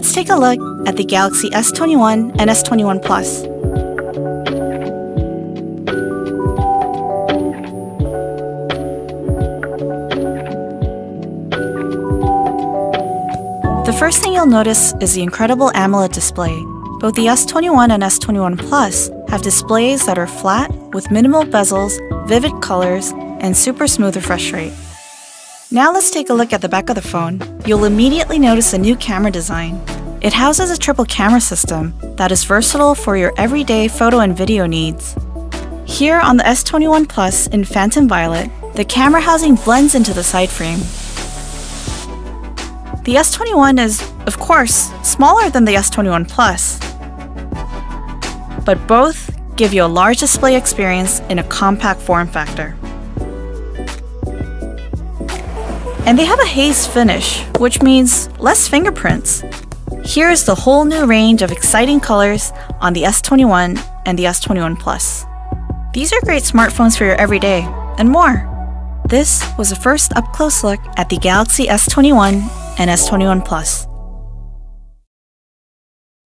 Let's take a look at the Galaxy S21 and S21 Plus. The first thing you'll notice is the incredible AMOLED display. Both the S21 and S21 Plus have displays that are flat with minimal bezels, vivid colors, and super smooth refresh rate. Now let's take a look at the back of the phone. You'll immediately notice a new camera design. It houses a triple camera system that is versatile for your everyday photo and video needs. Here on the S21 Plus in Phantom Violet, the camera housing blends into the side frame. The S21 is, of course, smaller than the S21 Plus, but both give you a large display experience in a compact form factor. And they have a haze finish, which means less fingerprints. Here is the whole new range of exciting colors on the S21 and the S21 Plus. These are great smartphones for your everyday, and more. This was a first up-close look at the Galaxy S21 and S21 Plus.